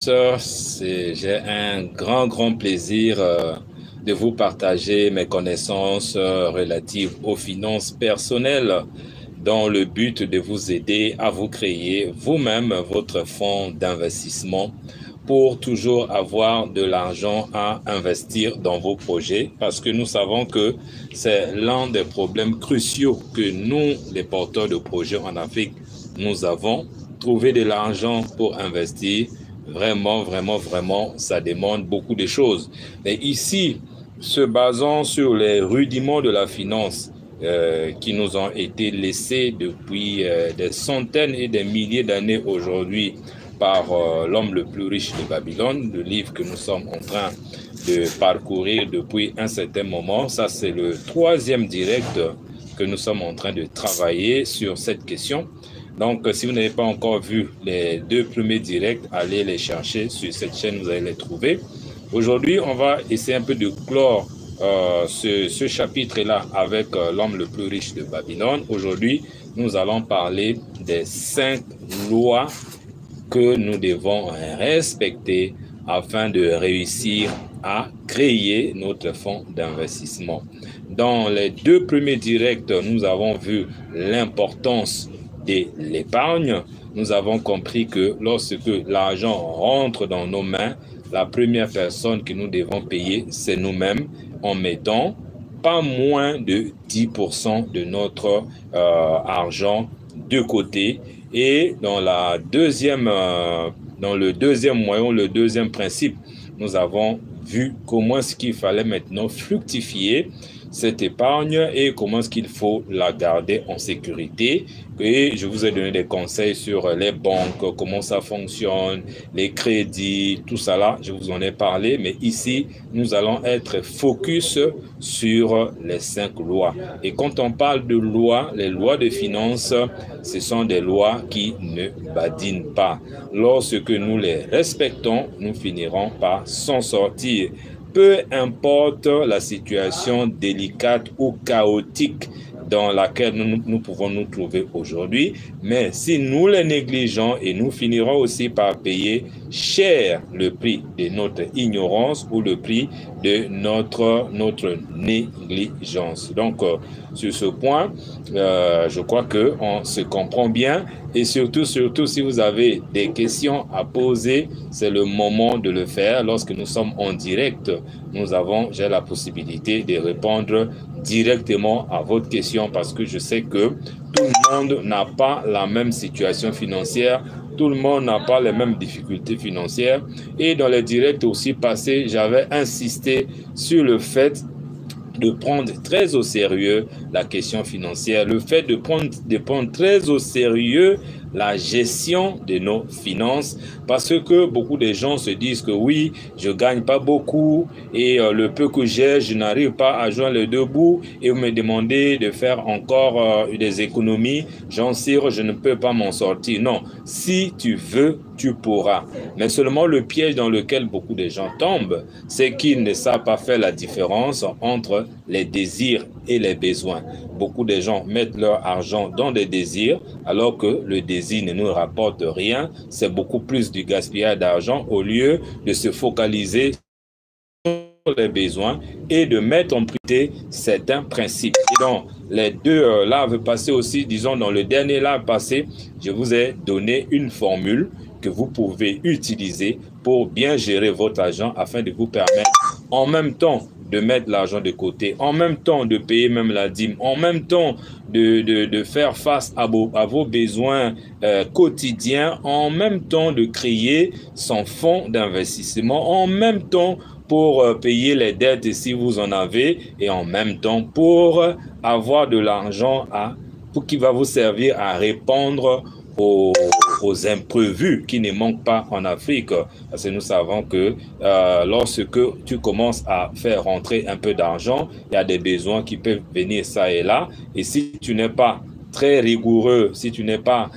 J'ai un grand plaisir de vous partager mes connaissances relatives aux finances personnelles dans le but de vous aider à vous créer vous-même votre fonds d'investissement pour toujours avoir de l'argent à investir dans vos projets parce que nous savons que c'est l'un des problèmes cruciaux que nous, les porteurs de projets en Afrique, nous avons. Trouver de l'argent pour investir, vraiment, ça demande beaucoup de choses. Mais ici, se basant sur les rudiments de la finance qui nous ont été laissés depuis des centaines et des milliers d'années aujourd'hui par l'homme le plus riche de Babylone, le livre que nous sommes en train de parcourir depuis un certain moment. Ça, c'est le troisième direct que nous sommes en train de travailler sur cette question. Donc, si vous n'avez pas encore vu les deux premiers directs, allez les chercher sur cette chaîne, vous allez les trouver. Aujourd'hui, on va essayer un peu de clore ce chapitre-là avec l'homme le plus riche de Babylone. Aujourd'hui, nous allons parler des 5 lois que nous devons respecter afin de réussir à créer notre fonds d'investissement. Dans les deux premiers directs, nous avons vu l'importance de l'épargne. Nous avons compris que lorsque l'argent rentre dans nos mains, la première personne que nous devons payer, c'est nous-mêmes, en mettant pas moins de 10% de notre argent de côté. Et dans le deuxième moyen, le deuxième principe, nous avons vu comment est-ce qu'il fallait maintenant fructifier cette épargne et comment est-ce qu'il faut la garder en sécurité. Et je vous ai donné des conseils sur les banques, comment ça fonctionne, les crédits, tout ça là, je vous en ai parlé. Mais ici, nous allons être focus sur les 5 lois. Et quand on parle de lois, les lois de finances, ce sont des lois qui ne badinent pas. Lorsque nous les respectons, nous finirons par s'en sortir. Peu importe la situation délicate ou chaotique dans laquelle nous pouvons nous trouver aujourd'hui, mais si nous les négligeons, et nous finirons aussi par payer cher le prix de notre ignorance ou le prix de notre négligence. Donc, sur ce point, je crois qu'on se comprend bien, et surtout, si vous avez des questions à poser, c'est le moment de le faire. Lorsque nous sommes en direct, j'ai la possibilité de répondre directement à votre question parce que je sais que tout le monde n'a pas la même situation financière, tout le monde n'a pas les mêmes difficultés financières. Et dans les directs aussi passés, j'avais insisté sur le fait de prendre très au sérieux la question financière, le fait de prendre très au sérieux la gestion de nos finances, parce que beaucoup de gens se disent que oui, je gagne pas beaucoup et le peu que j'ai, je n'arrive pas à joindre les deux bouts et vous me demandez de faire encore des économies, j'en sire, je ne peux pas m'en sortir. Non, si tu veux, tu pourras. Mais seulement le piège dans lequel beaucoup de gens tombent, c'est qu'ils ne savent pas faire la différence entre les désirs et les besoins. Beaucoup de gens mettent leur argent dans des désirs alors que le désir ne nous rapporte rien. C'est beaucoup plus du gaspillage d'argent au lieu de se focaliser sur les besoins et de mettre en priorité certains principes. Et donc, les deux lives passés aussi, disons dans le dernier live passé, je vous ai donné une formule que vous pouvez utiliser pour bien gérer votre argent afin de vous permettre en même temps de mettre l'argent de côté, en même temps de payer même la dîme, en même temps de faire face à vos besoins quotidiens, en même temps de créer son fonds d'investissement, en même temps pour payer les dettes si vous en avez, et en même temps pour avoir de l'argent qui va vous servir à répondre aux imprévus qui ne manquent pas en Afrique. Parce que nous savons que lorsque tu commences à faire rentrer un peu d'argent, il y a des besoins qui peuvent venir ça et là. Et si tu n'es pas très rigoureux, si tu n'as pas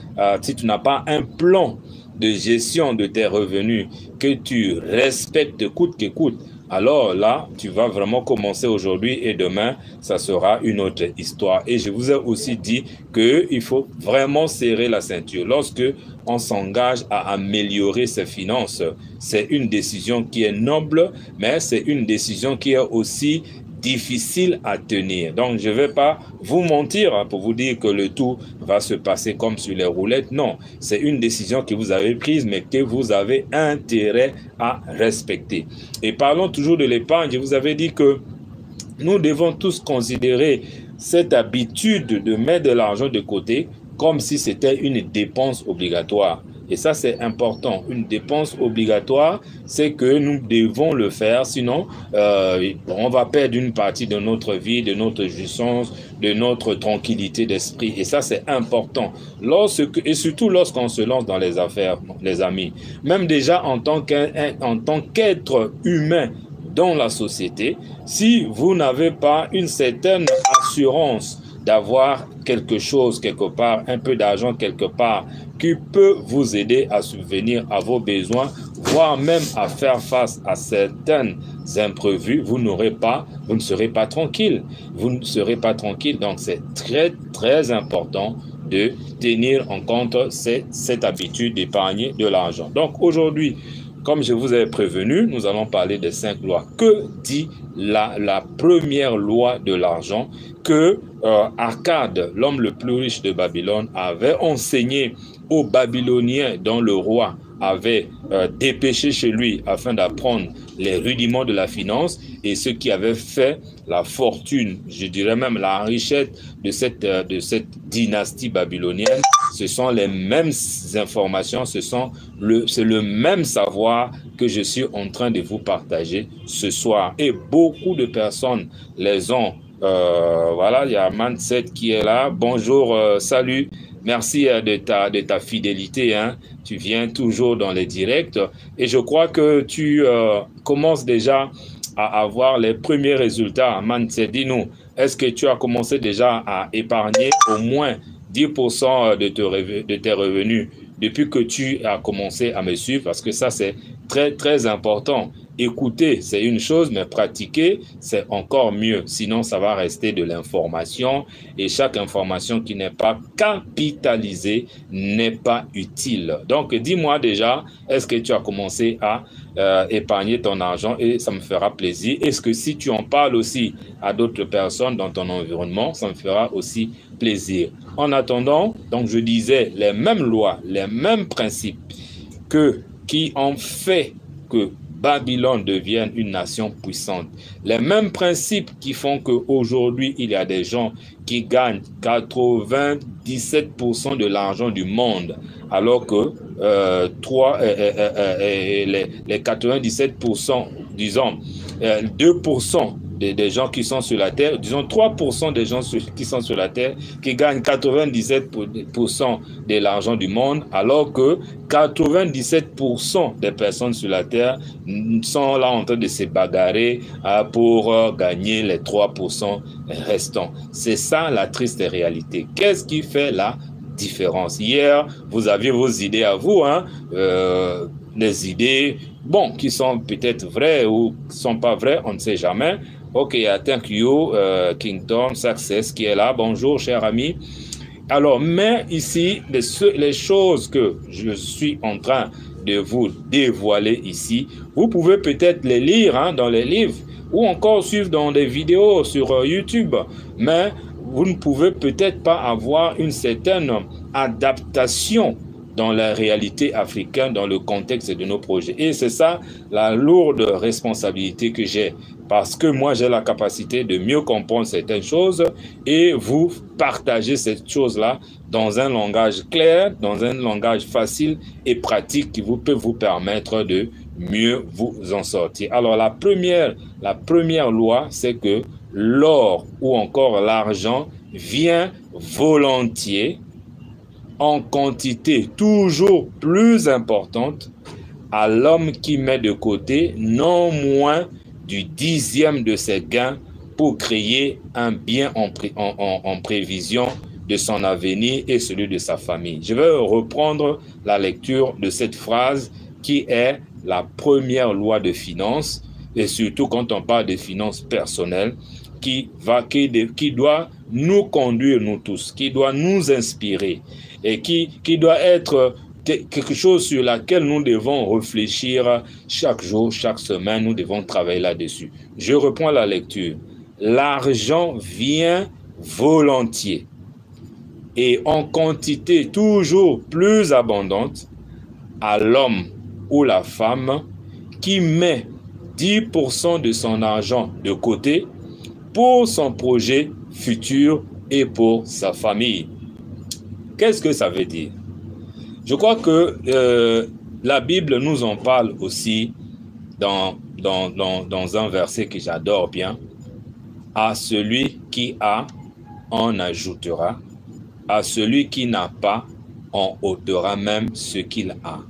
un plan de gestion de tes revenus que tu respectes coûte que coûte, alors là, tu vas vraiment commencer aujourd'hui et demain, ça sera une autre histoire. Et je vous ai aussi dit qu'il faut vraiment serrer la ceinture. Lorsque on s'engage à améliorer ses finances, c'est une décision qui est noble, mais c'est une décision qui est aussi difficile à tenir. Donc, je ne vais pas vous mentir pour vous dire que le tout va se passer comme sur les roulettes. Non, c'est une décision que vous avez prise, mais que vous avez intérêt à respecter. Et parlons toujours de l'épargne. Je vous avais dit que nous devons tous considérer cette habitude de mettre de l'argent de côté comme si c'était une dépense obligatoire. Et ça, c'est important. Une dépense obligatoire, c'est que nous devons le faire. Sinon, on va perdre une partie de notre vie, de notre jouissance, de notre tranquillité d'esprit. Et ça, c'est important. Et surtout lorsqu'on se lance dans les affaires, les amis. Même déjà en tant qu'être humain dans la société, si vous n'avez pas une certaine assurance d'avoir quelque chose quelque part, un peu d'argent quelque part, qui peut vous aider à subvenir à vos besoins, voire même à faire face à certains imprévus, vous ne serez pas tranquille. Vous ne serez pas tranquille. Donc, c'est très, très important de tenir en compte cette habitude d'épargner de l'argent. Donc, aujourd'hui, comme je vous ai prévenu, nous allons parler des 5 lois. Que dit la première loi de l'argent que Akkad, l'homme le plus riche de Babylone, avait enseigné aux Babyloniens dont le roi avait dépêché chez lui afin d'apprendre les rudiments de la finance et ce qui avait fait la fortune, je dirais même la richesse de cette dynastie babylonienne. Ce sont les mêmes informations, c'est le même savoir que je suis en train de vous partager ce soir. Et beaucoup de personnes les ont. Voilà, il y a Manset qui est là. Bonjour, salut. Merci de ta fidélité. Hein. Tu viens toujours dans les directs. Et je crois que tu commences déjà à avoir les premiers résultats. Manset, dis-nous, est-ce que tu as commencé déjà à épargner au moins 10% de tes revenus depuis que tu as commencé à me suivre? Parce que ça, c'est très, très important. Écouter, c'est une chose, mais pratiquer, c'est encore mieux. Sinon, ça va rester de l'information et chaque information qui n'est pas capitalisée n'est pas utile. Donc, dis-moi déjà, est-ce que tu as commencé à épargner ton argent et ça me fera plaisir. Est-ce que si tu en parles aussi à d'autres personnes dans ton environnement, ça me fera aussi plaisir. En attendant, donc je disais, les mêmes lois, les mêmes principes qui ont fait que Babylone devienne une nation puissante. Les mêmes principes qui font qu'aujourd'hui, il y a des gens qui gagnent 97% de l'argent du monde, alors que les 97%, disons, 2% des gens qui sont sur la terre, disons 3% des gens qui sont sur la terre, qui gagnent 97% de l'argent du monde, alors que 97% des personnes sur la terre sont là en train de se bagarrer pour gagner les 3% restants. C'est ça la triste réalité. Qu'est-ce qui fait la différence? Hier, vous aviez vos idées à vous, hein, les idées, bon, qui sont peut-être vraies ou qui ne sont pas vraies, on ne sait jamais. Ok, thank you, Kingdom Success qui est là. Bonjour, cher ami. Alors, mais ici, les choses que je suis en train de vous dévoiler ici, vous pouvez peut-être les lire hein, dans les livres ou encore suivre dans des vidéos sur YouTube, mais vous ne pouvez peut-être pas avoir une certaine adaptation dans la réalité africaine, dans le contexte de nos projets. Et c'est ça la lourde responsabilité que j'ai, parce que moi j'ai la capacité de mieux comprendre certaines choses et vous partager cette chose-là dans un langage clair, dans un langage facile et pratique qui peut vous permettre de mieux vous en sortir. Alors la première loi, c'est que l'or ou encore l'argent vient volontiers en quantité toujours plus importante à l'homme qui met de côté non moins du 10e de ses gains pour créer un bien en prévision de son avenir et celui de sa famille. Je vais reprendre la lecture de cette phrase qui est la première loi de finance et surtout quand on parle des finances personnelles, qui doit nous conduire, nous tous, qui doit nous inspirer et qui doit être quelque chose sur laquelle nous devons réfléchir chaque jour, chaque semaine, nous devons travailler là-dessus. Je reprends la lecture. L'argent vient volontiers et en quantité toujours plus abondante à l'homme ou la femme qui met 10% de son argent de côté pour son projet futur et pour sa famille. Qu'est-ce que ça veut dire? Je crois que la Bible nous en parle aussi dans un verset que j'adore bien. À celui qui a, on ajoutera. À celui qui n'a pas, on ôtera même ce qu'il a.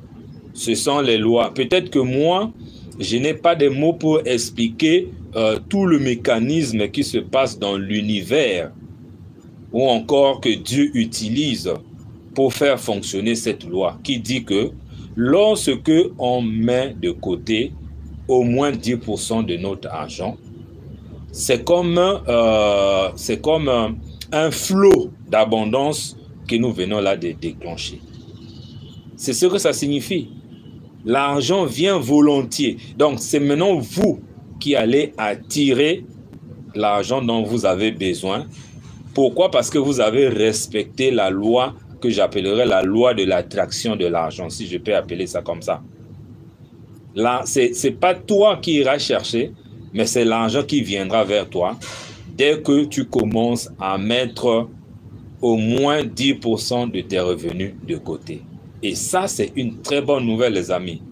Ce sont les lois. Peut-être que moi, je n'ai pas de mots pour expliquer tout le mécanisme qui se passe dans l'univers ou encore que Dieu utilise pour faire fonctionner cette loi qui dit que lorsque on met de côté au moins 10% de notre argent, c'est comme un flot d'abondance que nous venons là de déclencher. C'est ce que ça signifie. L'argent vient volontiers. Donc, c'est maintenant vous qui allez attirer l'argent dont vous avez besoin. Pourquoi? Parce que vous avez respecté la loi que j'appellerais la loi de l'attraction de l'argent, si je peux appeler ça comme ça. Là, c'est pas toi qui iras chercher, mais c'est l'argent qui viendra vers toi dès que tu commences à mettre au moins 10% de tes revenus de côté. Et ça, c'est une très bonne nouvelle, les amis.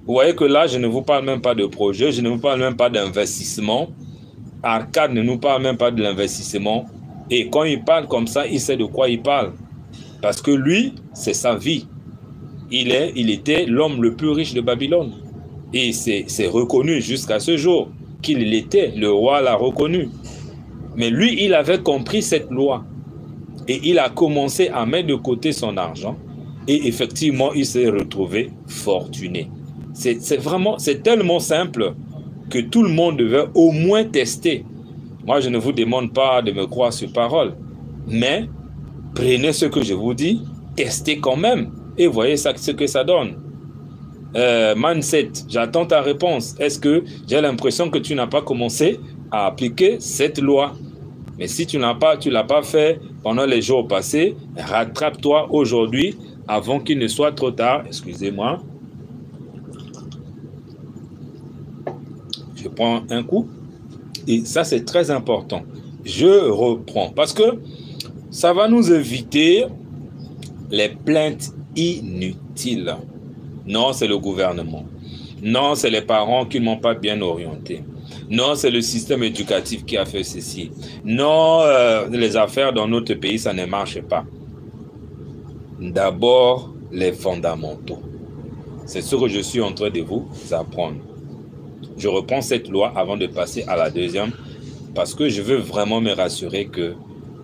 Vous voyez que là, je ne vous parle même pas de projet, je ne vous parle même pas d'investissement. Arcade ne nous parle même pas de l'investissement. Et quand il parle comme ça, il sait de quoi il parle. Parce que lui, c'est sa vie. Il était l'homme le plus riche de Babylone. Et c'est reconnu jusqu'à ce jour qu'il l'était. Le roi l'a reconnu. Mais lui, il avait compris cette loi. Et il a commencé à mettre de côté son argent. Et effectivement, il s'est retrouvé fortuné. C'est tellement simple que tout le monde devait au moins tester. Moi, je ne vous demande pas de me croire sur parole. Mais prenez ce que je vous dis, testez quand même. Et voyez ce que ça donne. Mindset, j'attends ta réponse. Est-ce que j'ai l'impression que tu n'as pas commencé à appliquer cette loi? Mais si tu l'as pas fait pendant les jours passés, rattrape-toi aujourd'hui avant qu'il ne soit trop tard. Excusez-moi. Je prends un coup. Et ça, c'est très important. Je reprends. Parce que ça va nous éviter les plaintes inutiles. Non, c'est le gouvernement. Non, c'est les parents qui ne m'ont pas bien orienté. Non, c'est le système éducatif qui a fait ceci. Non, les affaires dans notre pays, ça ne marche pas. D'abord, les fondamentaux. C'est ce que je suis en train de vous apprendre. Je reprends cette loi avant de passer à la deuxième parce que je veux vraiment me rassurer que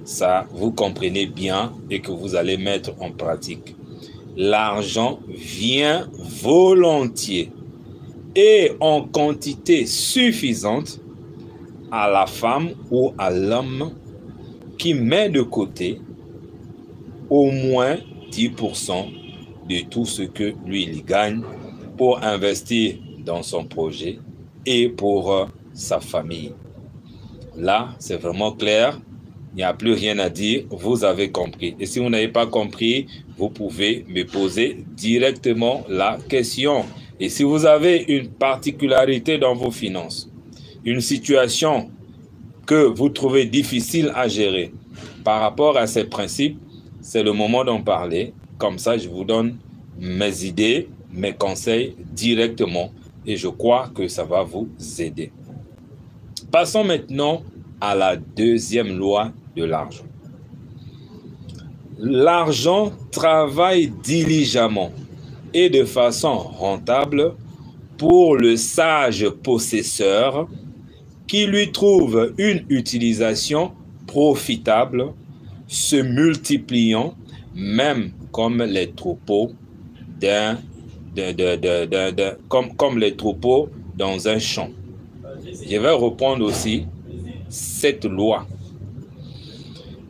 ça, vous comprenez bien et que vous allez mettre en pratique. L'argent vient volontiers et en quantité suffisante à la femme ou à l'homme qui met de côté au moins 10% de tout ce que lui il gagne pour investir dans son projet et pour sa famille. Là, c'est vraiment clair. Il n'y a plus rien à dire. Vous avez compris. Et si vous n'avez pas compris, vous pouvez me poser directement la question. Et si vous avez une particularité dans vos finances, une situation que vous trouvez difficile à gérer par rapport à ces principes, c'est le moment d'en parler. Comme ça, je vous donne mes idées, mes conseils directement. Et je crois que ça va vous aider. Passons maintenant à la deuxième loi de l'argent. L'argent travaille diligemment et de façon rentable pour le sage possesseur qui lui trouve une utilisation profitable, se multipliant même comme les troupeaux comme les troupeaux dans un champ. je vais reprendre aussi cette loi.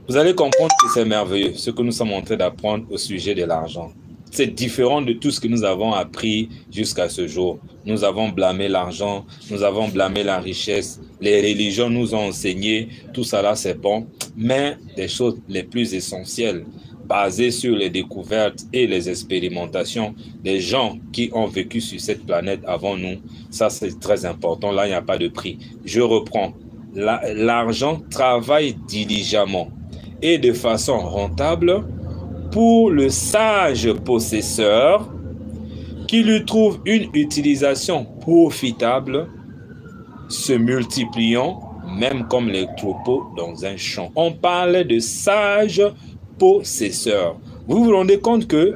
Vous allez comprendre que c'est merveilleux, ce que nous sommes en train d'apprendre au sujet de l'argent. C'est différent de tout ce que nous avons appris jusqu'à ce jour. Nous avons blâmé l'argent, nous avons blâmé la richesse, les religions nous ont enseigné, tout ça là c'est bon, mais les choses les plus essentielles, basées sur les découvertes et les expérimentations des gens qui ont vécu sur cette planète avant nous, ça c'est très important, là il n'y a pas de prix. Je reprends, l'argent travaille diligemment et de façon rentable pour le sage possesseur qui lui trouve une utilisation profitable, se multipliant même comme les troupeaux dans un champ. On parle de sage possesseur. Vous vous rendez compte que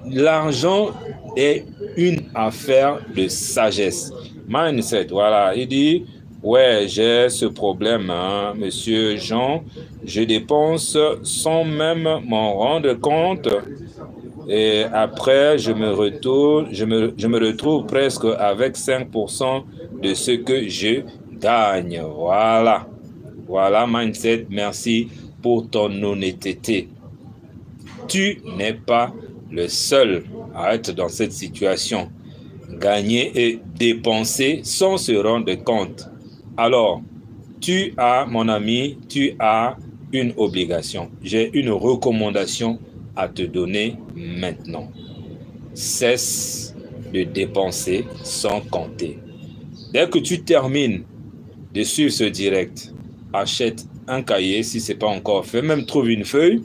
l'argent est une affaire de sagesse. Mindset, voilà, il dit, ouais, j'ai ce problème, hein, monsieur Jean, je dépense sans même m'en rendre compte et après je me retrouve presque avec 5% de ce que je gagne. Voilà, voilà Mindset, merci pour ton honnêteté. Tu n'es pas le seul à être dans cette situation. Gagner et dépenser sans se rendre compte. Alors, tu as, mon ami, tu as une obligation. J'ai une recommandation à te donner maintenant. Cesse de dépenser sans compter. Dès que tu termines de suivre ce direct, achète un cahier si ce n'est pas encore fait. Même trouve une feuille,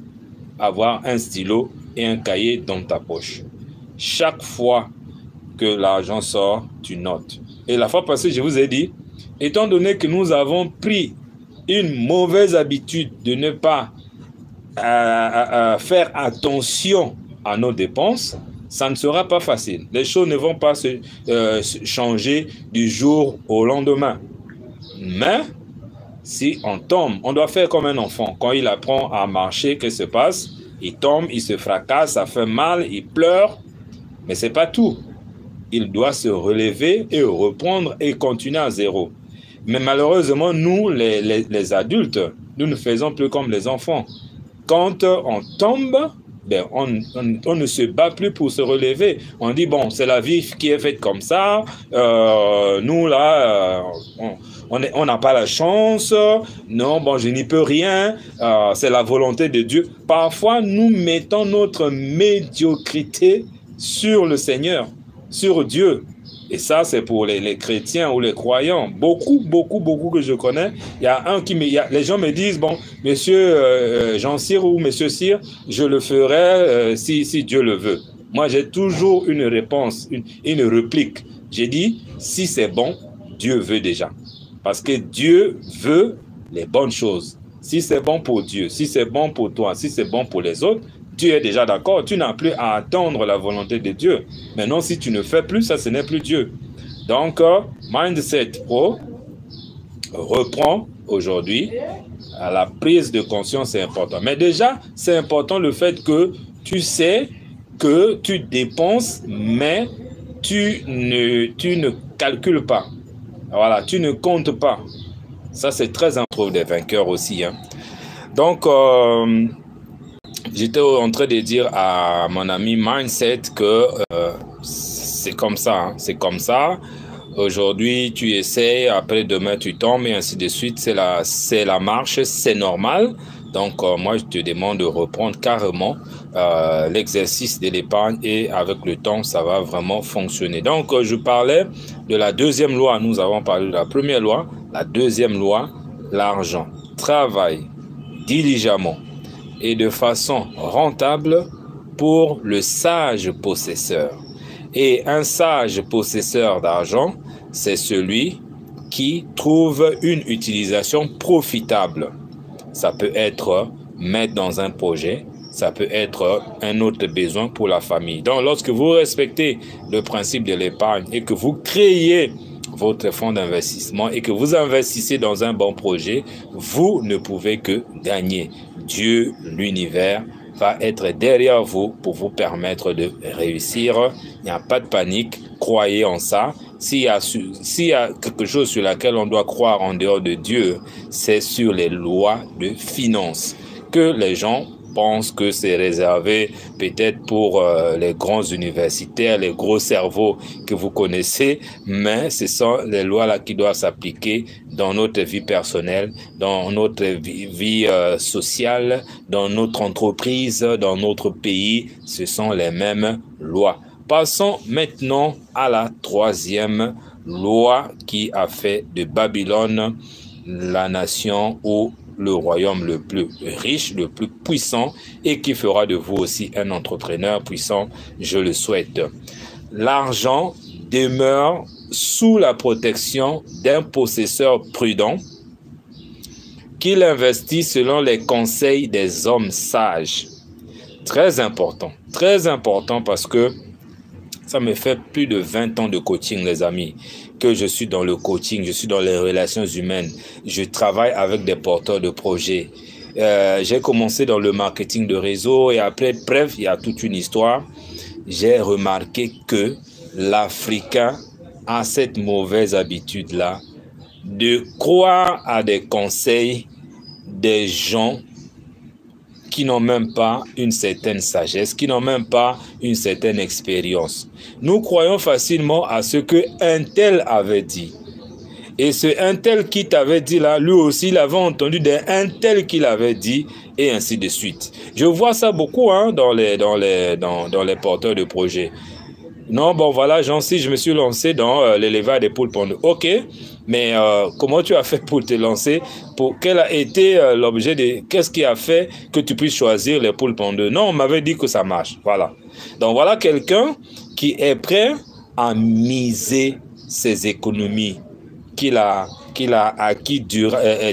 avoir un stylo et un cahier dans ta poche. Chaque fois que l'argent sort, tu notes. Et la fois passée, je vous ai dit, étant donné que nous avons pris une mauvaise habitude de ne pas faire attention à nos dépenses, ça ne sera pas facile. Les choses ne vont pas se changer du jour au lendemain. Mais si on tombe, on doit faire comme un enfant. Quand il apprend à marcher, qu'est-ce qui se passe? Il tombe, il se fracasse, ça fait mal, il pleure. Mais ce n'est pas tout. Il doit se relever et reprendre et continuer à zéro. Mais malheureusement, nous, les adultes, nous ne faisons plus comme les enfants. Quand on tombe, ben on ne se bat plus pour se relever. On dit, bon, c'est la vie qui est faite comme ça. Nous, là, on n'a pas la chance. Non, bon, je n'y peux rien. C'est la volonté de Dieu. Parfois, nous mettons notre médiocrité sur le Seigneur, sur Dieu. Et ça, c'est pour les chrétiens ou les croyants. Beaucoup que je connais. Il y a un qui les gens me disent, bon, monsieur Jean-Cyr ou monsieur Cyr, je le ferai si Dieu le veut. Moi, j'ai toujours une réponse, une réplique. J'ai dit, si c'est bon, Dieu veut déjà. Parce que Dieu veut les bonnes choses. Si c'est bon pour Dieu, si c'est bon pour toi, si c'est bon pour les autres, Dieu est déjà d'accord, tu n'as plus à attendre la volonté de Dieu. Maintenant, si tu ne fais plus, ça, ce n'est plus Dieu. Donc, Mindset Pro reprend aujourd'hui à la prise de conscience, c'est important. Mais déjà, c'est important le fait que tu sais que tu dépenses, mais tu ne calcules pas. Voilà, tu ne comptes pas. Ça, c'est très important des vainqueurs aussi. Hein. Donc, j'étais en train de dire à mon ami Mindset que c'est comme ça, hein, c'est comme ça. Aujourd'hui, tu essaies, après demain, tu tombes et ainsi de suite. C'est la marche, c'est normal. Donc, moi, je te demande de reprendre carrément l'exercice de l'épargne et avec le temps, ça va vraiment fonctionner. Donc, je parlais de la deuxième loi. Nous avons parlé de la première loi. La deuxième loi, l'argent travaille diligemment et de façon rentable pour le sage possesseur. Et un sage possesseur d'argent, c'est celui qui trouve une utilisation profitable. Ça peut être mettre dans un projet, ça peut être un autre besoin pour la famille. Donc, lorsque vous respectez le principe de l'épargne et que vous créez votre fonds d'investissement et que vous investissez dans un bon projet, vous ne pouvez que gagner. Dieu, l'univers, va être derrière vous pour vous permettre de réussir. Il n'y a pas de panique, croyez en ça s'il y a quelque chose sur laquelle on doit croire en dehors de Dieu, c'est sur les lois de finances, que les gens pensent que c'est réservé peut-être pour les grands universitaires, les gros cerveaux que vous connaissez, mais ce sont les lois-là qui doivent s'appliquer dans notre vie personnelle, dans notre vie sociale, dans notre entreprise, dans notre pays. Ce sont les mêmes lois. Passons maintenant à la troisième loi qui a fait de Babylone la nation ou le royaume le plus riche, le plus puissant et qui fera de vous aussi un entrepreneur puissant, je le souhaite. L'argent demeure sous la protection d'un possesseur prudent qui l'investit selon les conseils des hommes sages. Très important parce que ça me fait plus de 20 ans de coaching, les amis, que je suis dans le coaching, je suis dans les relations humaines, je travaille avec des porteurs de projets. J'ai commencé dans le marketing de réseau et après, bref, il y a toute une histoire. J'ai remarqué que l'Africain a cette mauvaise habitude-là de croire à des conseils des gens qui n'ont même pas une certaine sagesse, qui n'ont même pas une certaine expérience. Nous croyons facilement à ce que un tel avait dit. Et ce un tel qui t'avait dit là, lui aussi, il avait entendu d'un tel qui l'avait dit, et ainsi de suite. Je vois ça beaucoup dans les porteurs de projets. Non, bon voilà, si je me suis lancé dans l'élevage des poules pondues. Ok, mais comment tu as fait pour te lancer? Quel a été l'objet de... Qu'est-ce qui a fait que tu puisses choisir les poules pondues? Non, on m'avait dit que ça marche. Voilà. Donc voilà quelqu'un qui est prêt à miser ses économies qu'il a acquis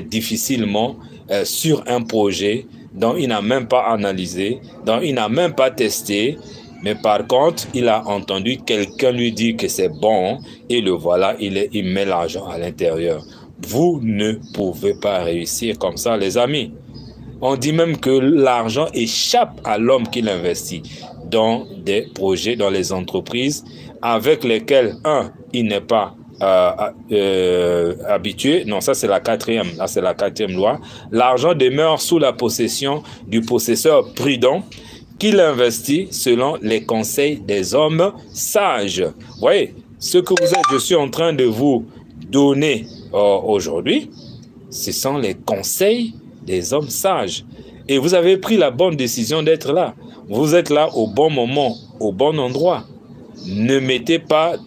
difficilement sur un projet dont il n'a même pas analysé, dont il n'a même pas testé. Mais par contre, il a entendu quelqu'un lui dire que c'est bon et le voilà, il met l'argent à l'intérieur. Vous ne pouvez pas réussir comme ça, les amis. On dit même que l'argent échappe à l'homme qui l'investit dans des projets, dans les entreprises avec lesquels, il n'est pas habitué. Non, ça c'est la quatrième. Là, c'est la quatrième loi. L'argent demeure sous la possession du possesseur prudent qui l'investit selon les conseils des hommes sages. Vous voyez, ce que je suis en train de vous donner aujourd'hui, ce sont les conseils des hommes sages. Et vous avez pris la bonne décision d'être là. Vous êtes là au bon moment, au bon endroit.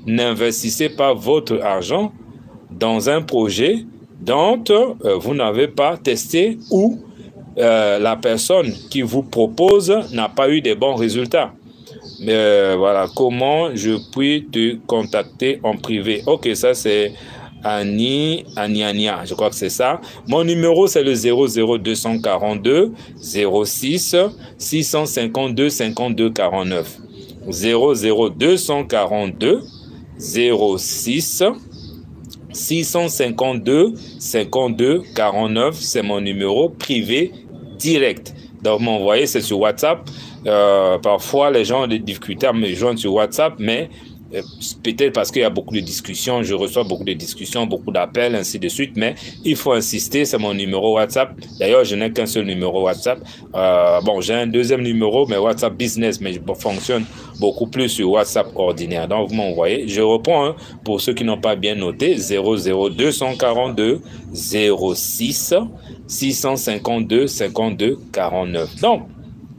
N'investissez pas votre argent dans un projet dont vous n'avez pas testé ou la personne qui vous propose n'a pas eu de bons résultats. Voilà, comment je puis te contacter en privé? Ok, ça c'est Ania, je crois que c'est ça. Mon numéro c'est le 00242 06 652 52 49. 00242 06 652 52 49, c'est mon numéro privé direct. Donc m'envoyer, c'est sur WhatsApp. Parfois les gens ont des difficultés à me joindre sur WhatsApp, mais peut-être parce qu'il y a beaucoup de discussions, je reçois beaucoup de discussions, beaucoup d'appels, ainsi de suite, mais il faut insister, c'est mon numéro WhatsApp. D'ailleurs, je n'ai qu'un seul numéro WhatsApp. Bon, j'ai un deuxième numéro, mais WhatsApp Business, mais je fonctionne beaucoup plus sur WhatsApp ordinaire. Donc, vous m'envoyez. Je reprends, pour ceux qui n'ont pas bien noté, 00242 06 652 52 49. Donc,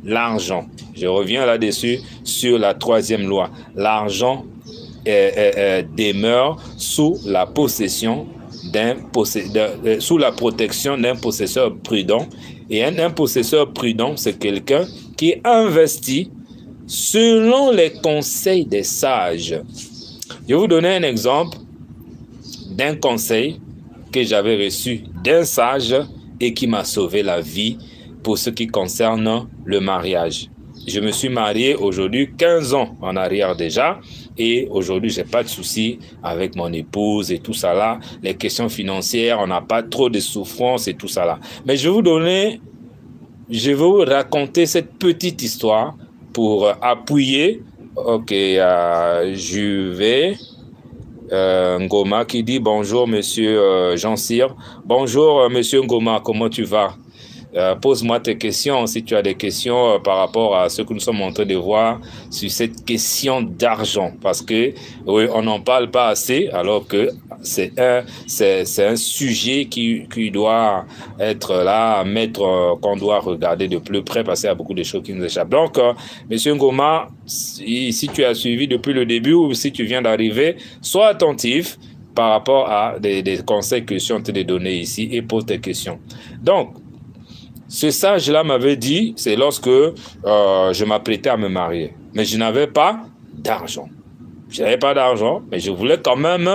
l'argent, je reviens là-dessus sur la troisième loi. L'argent demeure sous la possession sous la protection d'un possesseur prudent. Et un possesseur prudent, c'est quelqu'un qui investit selon les conseils des sages. Je vais vous donner un exemple d'un conseil que j'avais reçu d'un sage et qui m'a sauvé la vie pour ce qui concerne le mariage. Je me suis marié aujourd'hui 15 ans en arrière déjà et aujourd'hui j'ai pas de soucis avec mon épouse et tout ça là. Les questions financières, on n'a pas trop de souffrance et tout ça là. Mais je vais vous raconter cette petite histoire pour appuyer. Ok, je vais Ngoma qui dit bonjour monsieur Jean-Cyr. Bonjour monsieur Ngoma, comment tu vas? Pose-moi tes questions si tu as des questions par rapport à ce que nous sommes en train de voir sur cette question d'argent, parce que oui, on n'en parle pas assez, alors que c'est un sujet qui doit être là, qu'on doit regarder de plus près, parce qu'il y a beaucoup de choses qui nous échappent. Donc, monsieur Ngoma, si tu as suivi depuis le début ou si tu viens d'arriver, sois attentif par rapport à des conseils que je suis en train de donner ici et pose tes questions. Donc, ce sage-là m'avait dit, c'est lorsque je m'apprêtais à me marier. Mais je n'avais pas d'argent. Je n'avais pas d'argent, mais je voulais quand même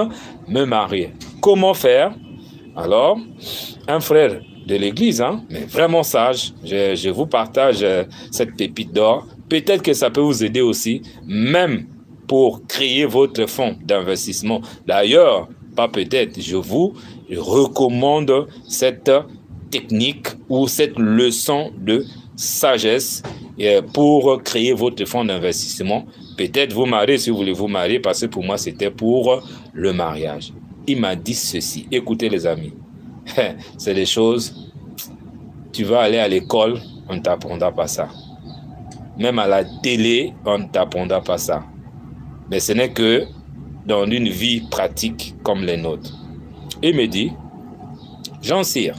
me marier. Comment faire? Alors, un frère de l'église, mais vraiment sage, je vous partage cette pépite d'or. Peut-être que ça peut vous aider aussi, même pour créer votre fonds d'investissement. D'ailleurs, pas peut-être, je vous recommande cette technique ou cette leçon de sagesse pour créer votre fonds d'investissement. Peut-être vous marier si vous voulez vous marier, parce que pour moi c'était pour le mariage. Il m'a dit ceci, écoutez les amis, c'est des choses, tu vas aller à l'école, on ne t'apprendra pas ça. Même à la télé, on ne t'apprendra pas ça. Mais ce n'est que dans une vie pratique comme les nôtres. Il me dit, Jean-Cyr,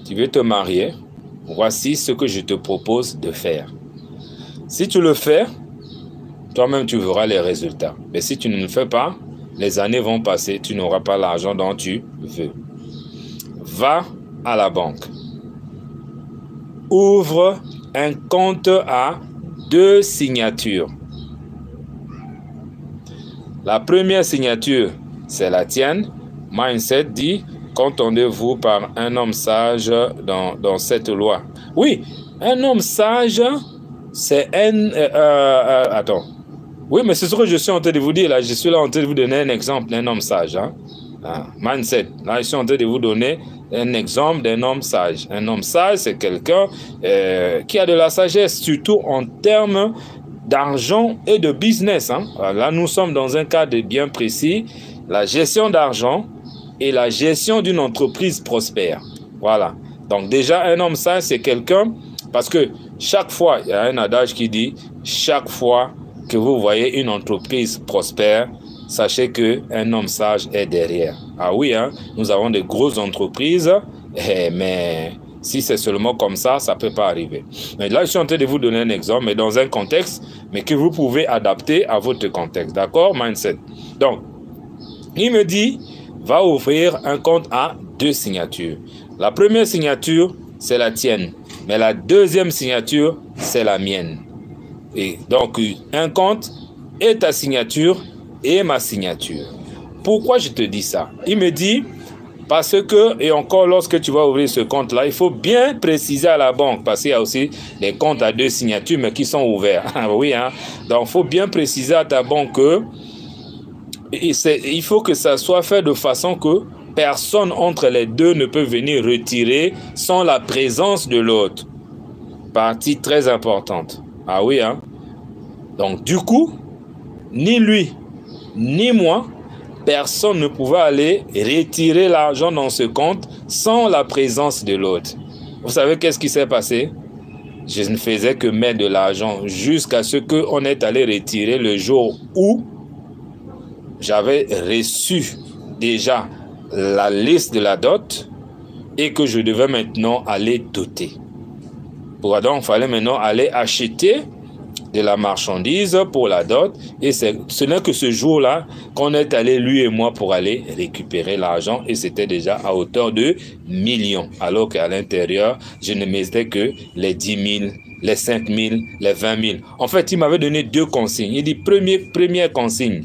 tu veux te marier, voici ce que je te propose de faire. Si tu le fais, toi-même tu verras les résultats. Mais si tu ne le fais pas, les années vont passer, tu n'auras pas l'argent dont tu veux. Va à la banque. Ouvre un compte à 2 signatures. La première signature, c'est la tienne. Mindset dit, qu'entendez-vous par un homme sage dans cette loi? Oui, un homme sage, c'est un... attends. Oui, mais c'est ce que je suis en train de vous dire là. Je suis là en train de vous donner un exemple d'un homme sage. Mindset. Là, je suis en train de vous donner un exemple d'un homme sage. Un homme sage, c'est quelqu'un qui a de la sagesse, surtout en termes d'argent et de business. Là, nous sommes dans un cadre bien précis. La gestion d'argent et la gestion d'une entreprise prospère. Voilà. Donc déjà, un homme sage, c'est quelqu'un, parce que chaque fois, il y a un adage qui dit, chaque fois que vous voyez une entreprise prospère, sachez qu'un homme sage est derrière. Ah oui, nous avons de grosses entreprises, mais si c'est seulement comme ça, ça ne peut pas arriver. Mais là, je suis en train de vous donner un exemple, mais dans un contexte, mais que vous pouvez adapter à votre contexte. D'accord? Mindset. Donc, il me dit, va ouvrir un compte à 2 signatures. La première signature, c'est la tienne. Mais la deuxième signature, c'est la mienne. Et donc, un compte est ta signature et ma signature. Pourquoi je te dis ça? Il me dit, parce que, et encore lorsque tu vas ouvrir ce compte-là, il faut bien préciser à la banque, parce qu'il y a aussi des comptes à 2 signatures, mais qui sont ouverts. Oui, donc il faut bien préciser à ta banque que il faut que ça soit fait de façon que personne entre les deux ne peut venir retirer sans la présence de l'autre. Partie très importante. Ah oui, Donc du coup, ni lui, ni moi, personne ne pouvait aller retirer l'argent dans ce compte sans la présence de l'autre. Vous savez qu'est-ce qui s'est passé? Je ne faisais que mettre de l'argent jusqu'à ce qu'on est allé retirer le jour où j'avais reçu déjà la liste de la dot et que je devais maintenant aller doter. Donc, il fallait maintenant aller acheter de la marchandise pour la dot et ce n'est que ce jour-là qu'on est allé, lui et moi, pour aller récupérer l'argent et c'était déjà à hauteur de millions. Alors qu'à l'intérieur, je ne mettais que les 10 000, les 5 000, les 20 000. En fait, il m'avait donné 2 consignes. Il dit, première consigne,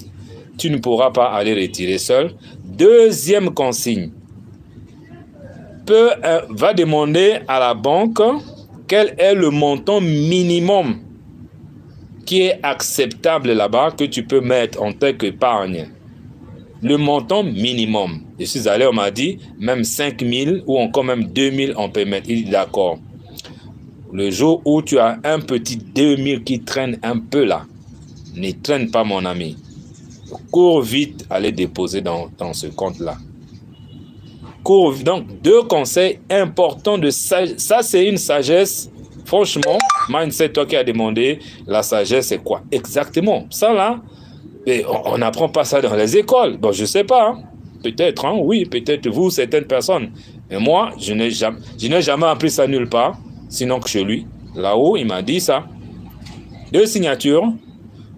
tu ne pourras pas aller retirer seul. Deuxième consigne, va demander à la banque quel est le montant minimum qui est acceptable là-bas que tu peux mettre en tant qu'épargne. Le montant minimum. Je suis allé, on m'a dit, même 5 000 ou encore même 2 000 on peut mettre. Il dit d'accord. Le jour où tu as un petit 2 000 qui traîne un peu là, ne traîne pas mon ami. cours vite à les déposer dans ce compte-là. Donc, 2 conseils importants de sagesse. Ça, c'est une sagesse. Franchement, mindset, toi qui as demandé, la sagesse, c'est quoi? Exactement. Ça, là, on n'apprend pas ça dans les écoles. Bon, je ne sais pas. Hein. Peut-être, hein, oui, peut-être vous, certaines personnes. Mais moi, je n'ai jamais appris ça nulle part, sinon que chez lui. Là-haut, il m'a dit ça. 2 signatures,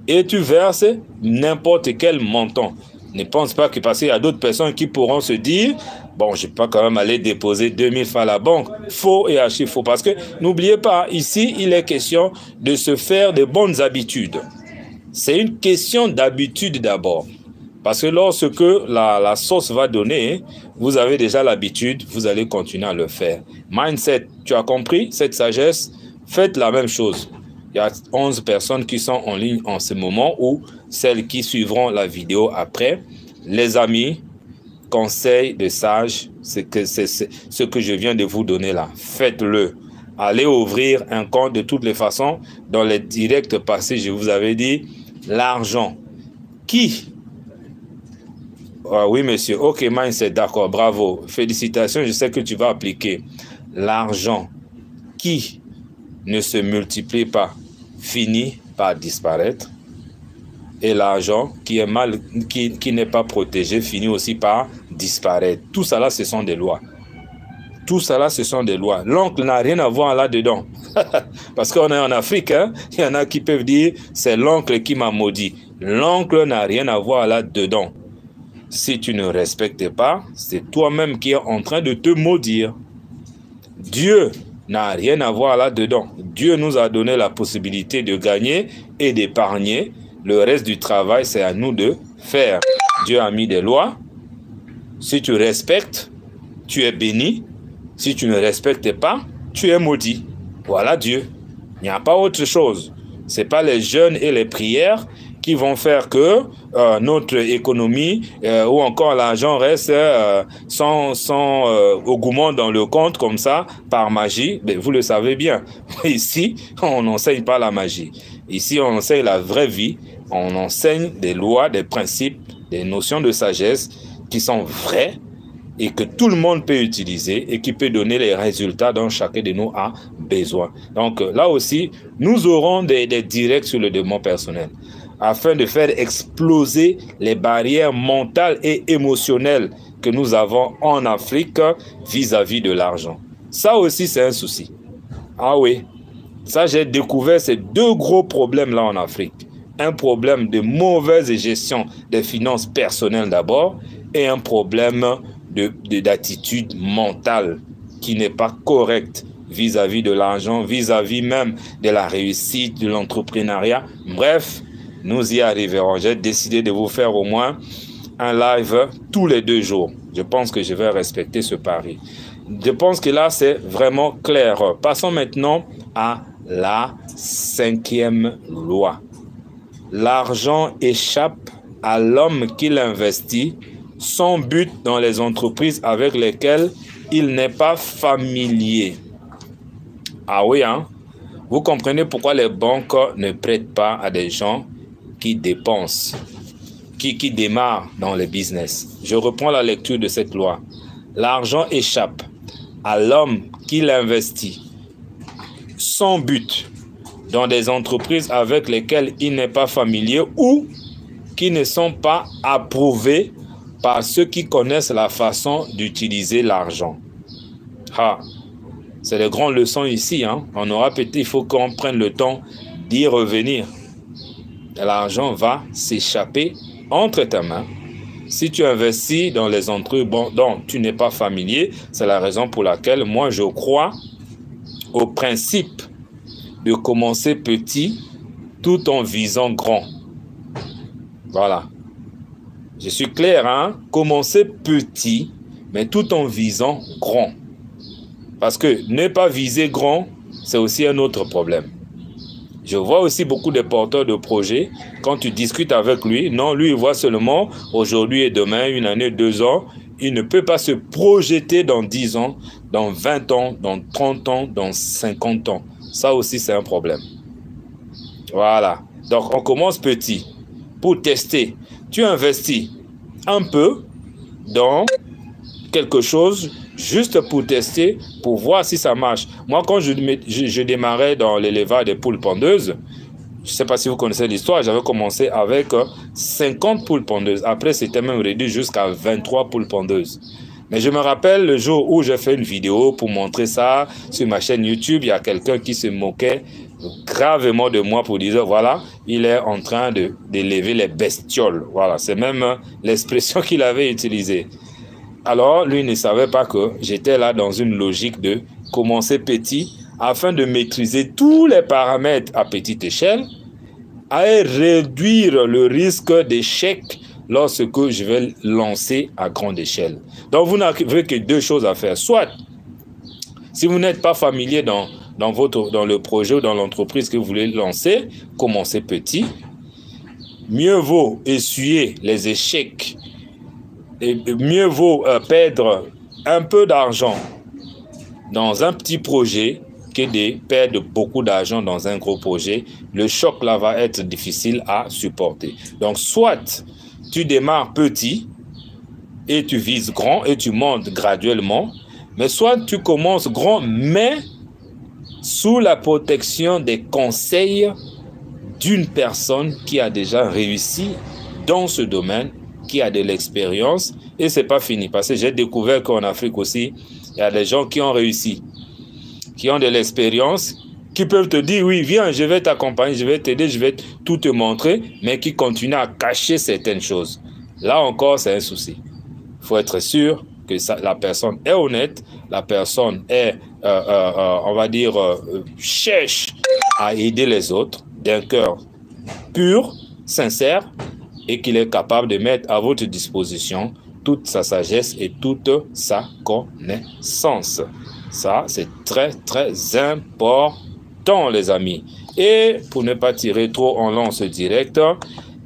et tu verses n'importe quel montant. Ne pense pas que parce qu'il y a d'autres personnes qui pourront se dire, bon, je ne vais pas quand même aller déposer 2000 francs à la banque. Faux et archi faux. Parce que n'oubliez pas, ici, il est question de se faire de bonnes habitudes. C'est une question d'habitude d'abord. Parce que lorsque la sauce va donner, vous avez déjà l'habitude, vous allez continuer à le faire. Mindset, tu as compris cette sagesse? Faites la même chose. Il y a 11 personnes qui sont en ligne en ce moment ou celles qui suivront la vidéo après. Les amis, conseil de sage, c'est ce que je viens de vous donner là. Faites-le. Allez ouvrir un compte de toutes les façons. Dans les directs passés, je vous avais dit, l'argent. Qui? Ah oui, monsieur. Ok, mindset, d'accord, bravo. Félicitations, je sais que tu vas appliquer. L'argent qui ne se multiplie pas finit par disparaître. Et l'argent qui est mal, qui n'est pas protégé finit aussi par disparaître. Tout ça là, ce sont des lois. Tout ça là, ce sont des lois. L'oncle n'a rien à voir là-dedans. Parce qu'on est en Afrique, hein? Il y en a qui peuvent dire, c'est l'oncle qui m'a maudit. L'oncle n'a rien à voir là-dedans. Si tu ne respectes pas, c'est toi-même qui es en train de te maudire. Dieu n'a rien à voir là-dedans. Dieu nous a donné la possibilité de gagner et d'épargner. Le reste du travail, c'est à nous de faire. Dieu a mis des lois. Si tu respectes, tu es béni. Si tu ne respectes pas, tu es maudit. Voilà Dieu. Il n'y a pas autre chose. Ce n'est pas les jeûnes et les prières qui vont faire que notre économie ou encore l'argent reste sans augment dans le compte comme ça, par magie. Mais vous le savez bien. Ici, on n'enseigne pas la magie. Ici, on enseigne la vraie vie. On enseigne des lois, des principes, des notions de sagesse qui sont vraies et que tout le monde peut utiliser et qui peut donner les résultats dont chacun de nous a besoin. Donc là aussi, nous aurons des directs sur le développement personnel afin de faire exploser les barrières mentales et émotionnelles que nous avons en Afrique vis-à-vis de l'argent. Ça aussi, c'est un souci. Ah oui, ça j'ai découvert ces 2 gros problèmes là en Afrique. Un problème de mauvaise gestion des finances personnelles d'abord et un problème d'attitude mentale qui n'est pas correcte vis-à-vis de l'argent, vis-à-vis même de la réussite, de l'entrepreneuriat. Bref, nous y arriverons. J'ai décidé de vous faire au moins un live tous les 2 jours. Je pense que je vais respecter ce pari. Je pense que là, c'est vraiment clair. Passons maintenant à la 5e loi. L'argent échappe à l'homme qui l'investit sans but dans les entreprises avec lesquelles il n'est pas familier. Ah oui, hein? Vous comprenez pourquoi les banques ne prêtent pas à des gens qui dépensent, qui démarrent dans le business. Je reprends la lecture de cette loi. L'argent échappe à l'homme qui l'investit sans but dans des entreprises avec lesquelles il n'est pas familier ou qui ne sont pas approuvées par ceux qui connaissent la façon d'utiliser l'argent. Ah, c'est les grandes leçons ici. Hein? On aura peut-être, il faut qu'on prenne le temps d'y revenir. L'argent va s'échapper entre ta main. Si tu investis dans les entreprises dont tu n'es pas familier, c'est la raison pour laquelle moi je crois au principe de commencer petit tout en visant grand. Voilà. Je suis clair, hein? Commencer petit, mais tout en visant grand. Parce que ne pas viser grand, c'est aussi un autre problème. Je vois aussi beaucoup de porteurs de projets, quand tu discutes avec lui, non, lui il voit seulement aujourd'hui et demain, 1 année, 2 ans, il ne peut pas se projeter dans 10 ans, dans 20 ans, dans 30 ans, dans 50 ans. Ça aussi, c'est un problème. Voilà. Donc, on commence petit pour tester. tu investis un peu dans quelque chose juste pour tester, pour voir si ça marche. Moi, quand je démarrais dans l'élevage des poules pondeuses, je ne sais pas si vous connaissez l'histoire, j'avais commencé avec 50 poules pondeuses. Après, c'était même réduit jusqu'à 23 poules pondeuses. Mais je me rappelle le jour où j'ai fait une vidéo pour montrer ça sur ma chaîne YouTube, il y a quelqu'un qui se moquait gravement de moi pour dire, voilà, il est en train d'élever les bestioles. Voilà, c'est même l'expression qu'il avait utilisée. Alors, lui ne savait pas que j'étais là dans une logique de commencer petit afin de maîtriser tous les paramètres à petite échelle et réduire le risque d'échec lorsque je vais lancer à grande échelle. Donc, vous n'avez que deux choses à faire. Soit, si vous n'êtes pas familier dans le projet ou dans l'entreprise que vous voulez lancer, commencez petit. Mieux vaut essuyer les échecs et mieux vaut perdre un peu d'argent dans un petit projet que de perdre beaucoup d'argent dans un gros projet. Le choc là va être difficile à supporter. Donc, soit tu démarres petit et tu vises grand et tu montes graduellement, mais soit tu commences grand, mais sous la protection des conseils d'une personne qui a déjà réussi dans ce domaine, qui a de l'expérience, et c'est pas fini, parce que j'ai découvert qu'en Afrique aussi, il y a des gens qui ont réussi, qui ont de l'expérience, qui peuvent te dire, oui, viens, je vais t'accompagner, je vais t'aider, je vais tout te montrer, mais qui continuent à cacher certaines choses. Là encore, c'est un souci. Il faut être sûr que la personne est honnête, la personne est, on va dire, cherche à aider les autres d'un cœur pur, sincère, et qu'il est capable de mettre à votre disposition toute sa sagesse et toute sa connaissance. Ça, c'est très, très important, les amis. Et pour ne pas tirer trop en lance direct,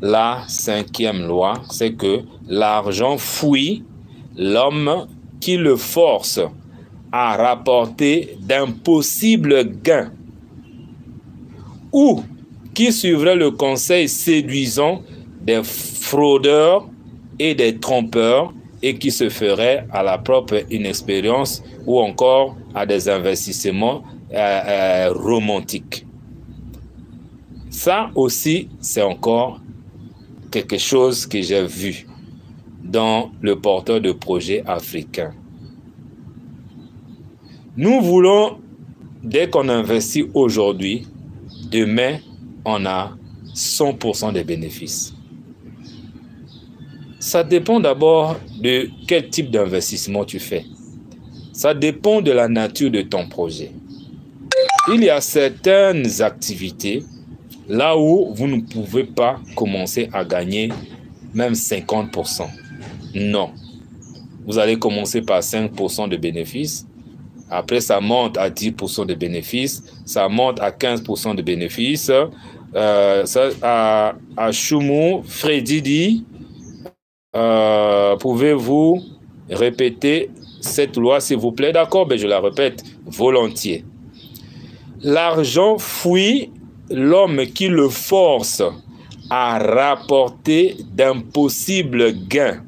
la cinquième loi, c'est que l'argent fuit l'homme qui le force à rapporter d'impossibles gains ou qui suivrait le conseil séduisant des fraudeurs et des trompeurs et qui se ferait à la propre inexpérience ou encore à des investissements romantiques. Ça aussi, c'est encore quelque chose que j'ai vu dans le porteur de projet africain. Nous voulons, dès qu'on investit aujourd'hui, demain, on a 100% des bénéfices. Ça dépend d'abord de quel type d'investissement tu fais. Ça dépend de la nature de ton projet. Il y a certaines activités là où vous ne pouvez pas commencer à gagner même 50%. Non. Vous allez commencer par 5% de bénéfices. Après, ça monte à 10% de bénéfices. Ça monte à 15% de bénéfices. À Choumou, Freddy dit, pouvez-vous répéter cette loi, s'il vous plaît? D'accord, ben je la répète volontiers. L'argent fuit l'homme qui le force à rapporter d'impossibles gains.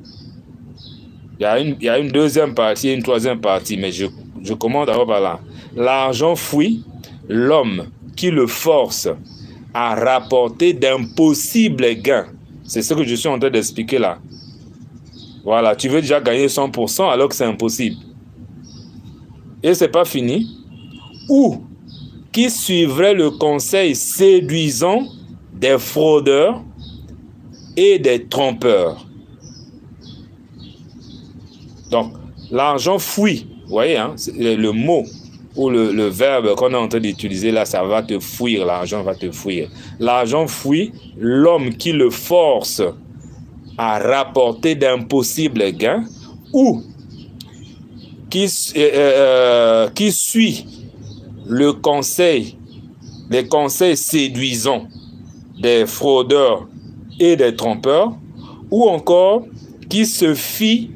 Il y a une deuxième partie et une troisième partie, mais je commence d'abord par là. L'argent fuit l'homme qui le force à rapporter d'impossibles gains. C'est ce que je suis en train d'expliquer là. Voilà, tu veux déjà gagner 100% alors que c'est impossible. Et c'est pas fini. Ou qui suivrait le conseil séduisant des fraudeurs et des trompeurs. Donc, l'argent fuit. Vous voyez, hein, le mot ou le verbe qu'on est en train d'utiliser là, ça va te fuir. L'argent va te fuir. L'argent fuit l'homme qui le force à rapporter d'impossibles gains ou qui suit les conseils séduisants des fraudeurs et des trompeurs, ou encore qui se fie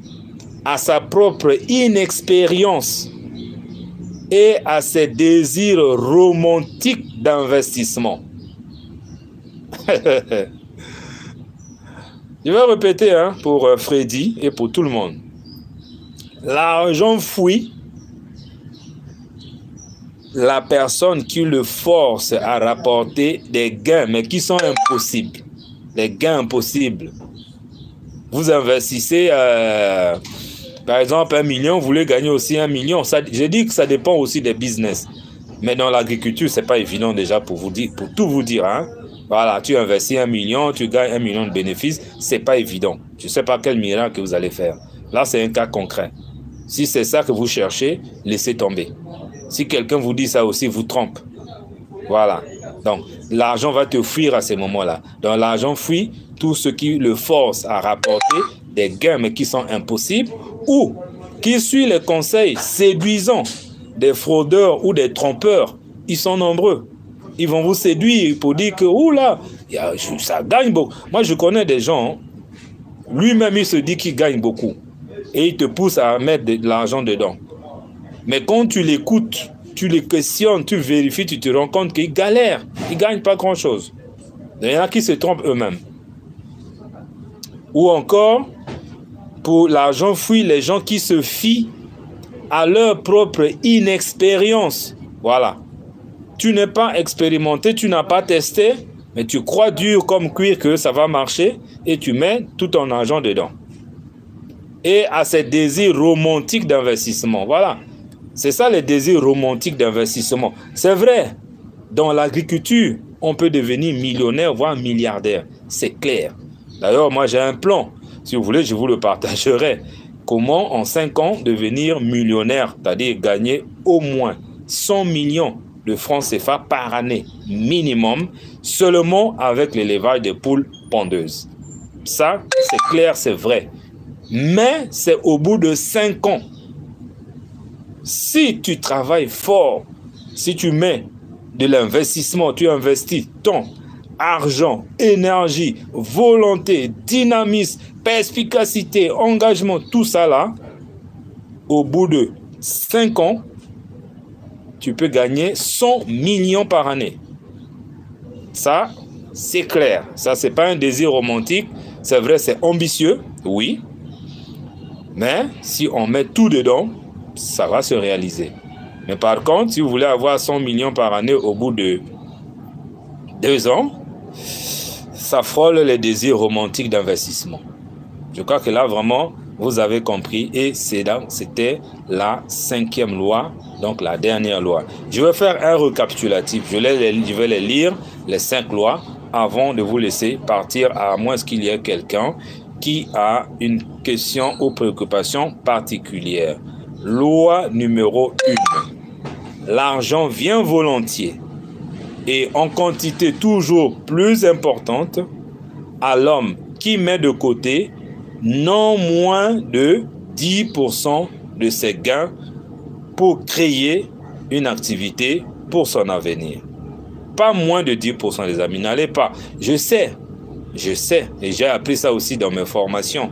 à sa propre inexpérience et à ses désirs romantiques d'investissement. Je vais répéter hein, pour Freddy et pour tout le monde. L'argent fuit la personne qui le force à rapporter des gains, mais qui sont impossibles. Des gains impossibles. Vous investissez, par exemple, 1 million, vous voulez gagner aussi 1 million. Je dis que ça dépend aussi des business. Mais dans l'agriculture, ce n'est pas évident déjà pour tout vous dire. Hein. Voilà, tu investis 1 million, tu gagnes 1 million de bénéfices, ce n'est pas évident. Je ne sais pas quel miracle que vous allez faire. Là, c'est un cas concret. Si c'est ça que vous cherchez, laissez tomber. Si quelqu'un vous dit ça aussi, vous trompe. Voilà. Donc, l'argent va te fuir à ces moments-là. Donc, l'argent fuit tout ce qui le force à rapporter des gains, mais qui sont impossibles, ou qui suit les conseils séduisants des fraudeurs ou des trompeurs. Ils sont nombreux. Ils vont vous séduire pour dire que, oula, ça gagne beaucoup. Moi, je connais des gens, lui-même, il se dit qu'il gagne beaucoup. Et il te pousse à mettre de l'argent dedans. Mais quand tu l'écoutes, tu les questionnes, tu vérifies, tu te rends compte qu'ils galèrent. Ils ne gagnent pas grand-chose. Il y en a qui se trompent eux-mêmes. Ou encore, pour l'argent fuit les gens qui se fient à leur propre inexpérience. Voilà. Tu n'es pas expérimenté, tu n'as pas testé, mais tu crois dur comme cuir que ça va marcher et tu mets tout ton argent dedans. Et à ces désirs romantiques d'investissement. Voilà. C'est ça les désirs romantiques d'investissement. C'est vrai, dans l'agriculture, on peut devenir millionnaire, voire milliardaire. C'est clair. D'ailleurs, moi j'ai un plan. Si vous voulez, je vous le partagerai. Comment en 5 ans devenir millionnaire, c'est-à-dire gagner au moins 100 millions de francs CFA par année, minimum, seulement avec l'élevage des poules pondeuses. Ça, c'est clair, c'est vrai. Mais c'est au bout de 5 ans. Si tu travailles fort, si tu mets de l'investissement, tu investis temps, argent, énergie, volonté, dynamisme, perspicacité, engagement, tout ça là, au bout de 5 ans, tu peux gagner 100 millions par année. Ça, c'est clair. Ça, c'est pas un désir romantique. C'est vrai, c'est ambitieux, oui. Mais si on met tout dedans, ça va se réaliser. Mais par contre, si vous voulez avoir 100 millions par année au bout de 2 ans, ça frôle les désirs romantiques d'investissement. Je crois que là, vraiment, vous avez compris. Et c'était la 5e loi, donc la dernière loi. Je vais faire un récapitulatif. Je vais les lire, les 5 lois, avant de vous laisser partir, à moins qu'il y ait quelqu'un qui a une question ou préoccupation particulière. Loi numéro 1. L'argent vient volontiers et en quantité toujours plus importante à l'homme qui met de côté non moins de 10% de ses gains pour créer une activité pour son avenir. Pas moins de 10%, les amis. N'allez pas. Je sais, et j'ai appris ça aussi dans mes formations.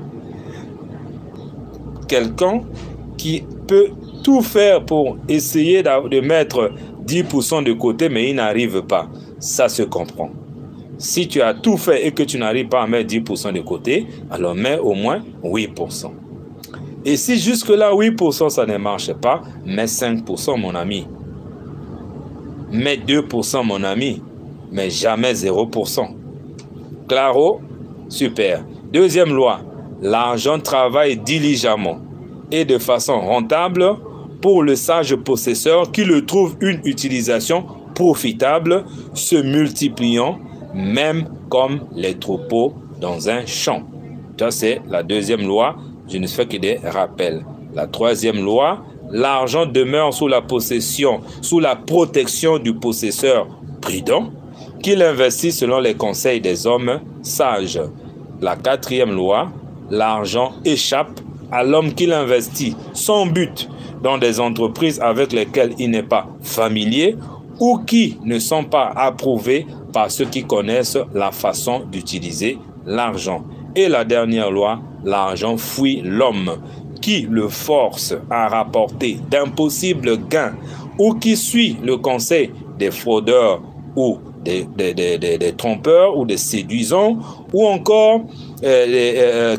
Quelqu'un qui peut tout faire pour essayer de mettre 10% de côté, mais il n'arrive pas. Ça se comprend. Si tu as tout fait et que tu n'arrives pas à mettre 10% de côté, alors mets au moins 8%. Et si jusque-là, 8%, ça ne marche pas, mets 5%, mon ami. Mets 2%, mon ami. Mais jamais 0%. Claro? Super. Deuxième loi. L'argent travaille diligemment et de façon rentable pour le sage possesseur qui le trouve une utilisation profitable, se multipliant même comme les troupeaux dans un champ. Ça, c'est la deuxième loi. Je ne fais que des rappels. La troisième loi, l'argent demeure sous la possession, sous la protection du possesseur prudent, qu'il investit selon les conseils des hommes sages. La quatrième loi, l'argent échappe à l'homme qui l'investit sans but dans des entreprises avec lesquelles il n'est pas familier ou qui ne sont pas approuvées par ceux qui connaissent la façon d'utiliser l'argent. Et la dernière loi, l'argent fuit l'homme qui le force à rapporter d'impossibles gains ou qui suit le conseil des fraudeurs ou des trompeurs ou des séduisants ou encore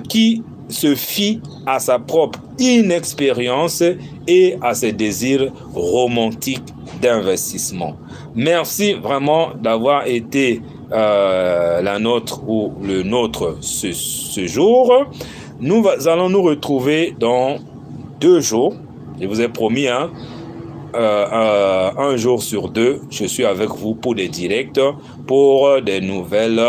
qui se fie à sa propre inexpérience et à ses désirs romantiques d'investissement. Merci vraiment d'avoir été la nôtre ou le nôtre ce jour. Nous allons nous retrouver dans 2 jours. Je vous ai promis, hein, un jour sur 2, je suis avec vous pour des directs, pour des nouvelles,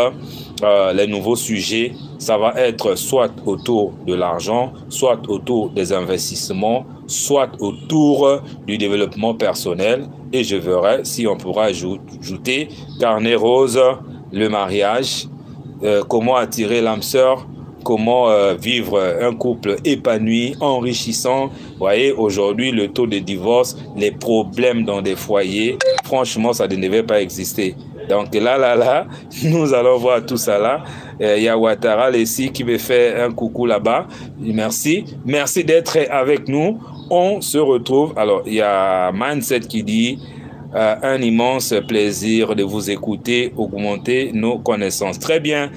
les nouveaux sujets. Ça va être soit autour de l'argent, soit autour des investissements, soit autour du développement personnel. Et je verrai si on pourra ajouter carnet rose, le mariage, comment attirer l'âme sœur, comment vivre un couple épanoui, enrichissant. Vous voyez, aujourd'hui, le taux de divorce, les problèmes dans des foyers, franchement, ça ne devait pas exister. Donc là, nous allons voir tout ça là. Il y a Ouattara ici qui me fait un coucou là-bas. Merci. Merci d'être avec nous. On se retrouve. Alors, il y a Mindset qui dit un immense plaisir de vous écouter, augmenter nos connaissances. Très bien,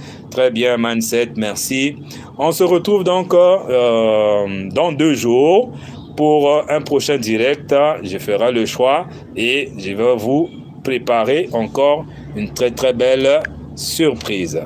Mindset, merci. On se retrouve donc dans 2 jours pour un prochain direct. Je ferai le choix et je vais vous préparer encore une très belle surprise.